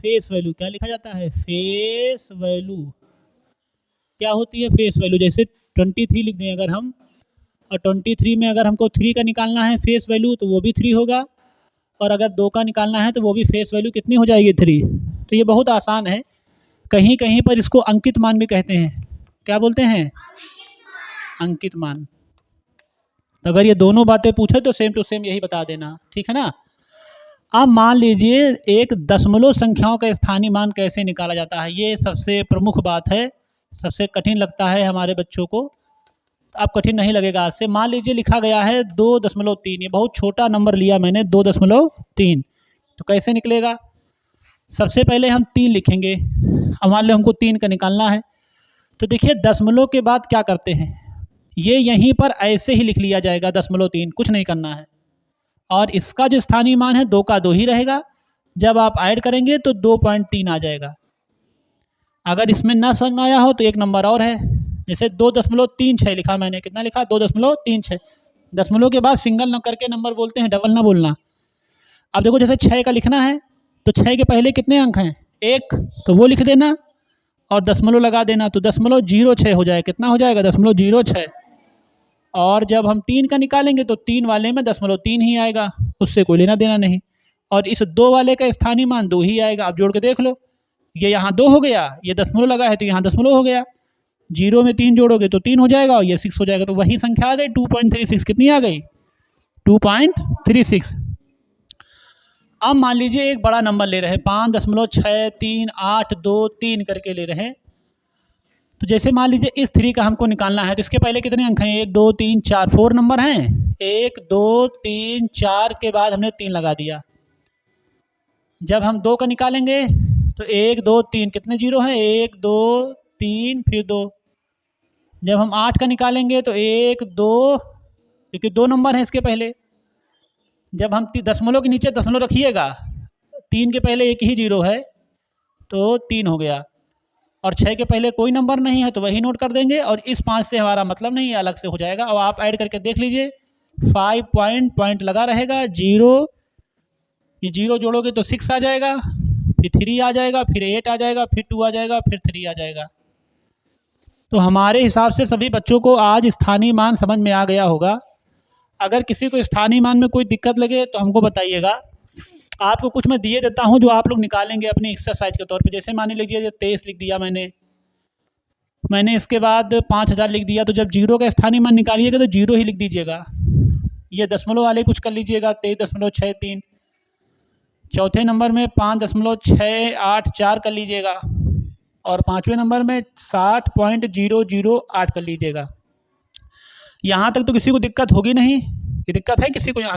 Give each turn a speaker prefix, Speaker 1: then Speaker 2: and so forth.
Speaker 1: Face value. क्या लिखा जाता है? Face value. क्या होती है फेस वैल्यू? जैसे 23 लिख दें अगर हम, और 23 में अगर हमको 3 का निकालना है फेस वैल्यू तो वो भी 3 होगा, और अगर 2 का निकालना है तो वो भी फेस वैल्यू कितनी हो जाएगी? 3। तो ये बहुत आसान है। कहीं कहीं पर इसको अंकित मान भी कहते हैं। क्या बोलते हैं? अंकित मान। तो अगर ये दोनों बातें पूछे तो सेम टू सेम यही बता देना, ठीक है ना। अब मान लीजिए एक दशमलव संख्याओं का स्थानीय मान कैसे निकाला जाता है, ये सबसे प्रमुख बात है, सबसे कठिन लगता है हमारे बच्चों को। अब कठिन नहीं लगेगा आज से। मान लीजिए लिखा गया है 2.3, ये बहुत छोटा नंबर लिया मैंने 2.3, तो कैसे निकलेगा? सबसे पहले हम 3 लिखेंगे। अब मान लो हमको 3 का निकालना है, तो देखिए दशमलव के बाद क्या करते हैं, ये यहीं पर ऐसे ही लिख लिया जाएगा 0.3, कुछ नहीं करना है। और इसका जो स्थानीय मान है 2 का 2 ही रहेगा। जब आप ऐड करेंगे तो 2.3 आ जाएगा। अगर इसमें ना समझ में आया हो तो एक नंबर और है, जैसे 2.36 लिखा मैंने। कितना लिखा? 2.36। दशमलव के बाद सिंगल न करके नंबर बोलते हैं, डबल ना बोलना। अब देखो जैसे 6 का लिखना है तो 6 के पहले कितने अंक हैं? 1, तो वो लिख देना और दशमलव लगा देना, तो 0.06 हो जाएगा। कितना हो जाएगा? 0.06। और जब हम 3 का निकालेंगे तो 3 वाले में 0.3 ही आएगा, उससे कोई लेना देना नहीं। और इस 2 वाले का स्थानीय मान 2 ही आएगा। अब जोड़ के देख लो, ये यहाँ 2 हो गया, ये दशमलव लगा है तो यहाँ दशमलव हो गया। 0 में 3 जोड़ोगे तो 3 हो जाएगा और ये 6 हो जाएगा। तो वही संख्या आ गई 2.36। कितनी आ गई? 2.36। अब मान लीजिए एक बड़ा नंबर ले रहे हैं, 5.63823 करके ले रहे हैं। तो जैसे मान लीजिए इस 3 का हमको निकालना है, तो इसके पहले कितने अंक हैं? 1 2 3 4, 4 नंबर हैं। 1 2 3 4 के बाद हमने 3 लगा दिया। जब हम 2 का निकालेंगे तो 1 2 3, कितने जीरो हैं? 1 2 3 फिर 2। जब हम 8 का निकालेंगे तो 1 2, क्योंकि 2 नंबर हैं इसके पहले। जब हम दशमलव के नीचे दशमलव रखिएगा, 3 के पहले एक ही जीरो है तो 3 हो गया, और 6 के पहले कोई नंबर नहीं है तो वही नोट कर देंगे। और इस 5 से हमारा मतलब नहीं है, अलग से हो जाएगा। और आप ऐड करके देख लीजिए, 5 पॉइंट लगा रहेगा, 0, ये 0 जोड़ोगे तो 6 आ जाएगा, फिर 3 आ जाएगा, फिर 8 आ जाएगा, फिर 2 आ जाएगा, फिर 3 आ जाएगा। तो हमारे हिसाब से सभी बच्चों को आज स्थानीय मान समझ में आ गया होगा। अगर किसी को स्थानीय मान में कोई दिक्कत लगे तो हमको बताइएगा। आपको कुछ मैं दिए देता हूँ जो आप लोग निकालेंगे अपनी एक्सरसाइज के तौर पे। जैसे मान लीजिए 23 लिख दिया मैंने इसके बाद 5000 लिख दिया, तो जब 0 का स्थानीय मान निकालिएगा तो 0 ही लिख दीजिएगा। ये दशमलव वाले कुछ कर लीजिएगा, 23.63। चौथे नंबर में 5.684 कर लीजिएगा, और 5वें नंबर में 60.008 कर लीजिएगा। यहाँ तक तो किसी को दिक्कत होगी नहीं? कि दिक्कत है किसी को यहाँ?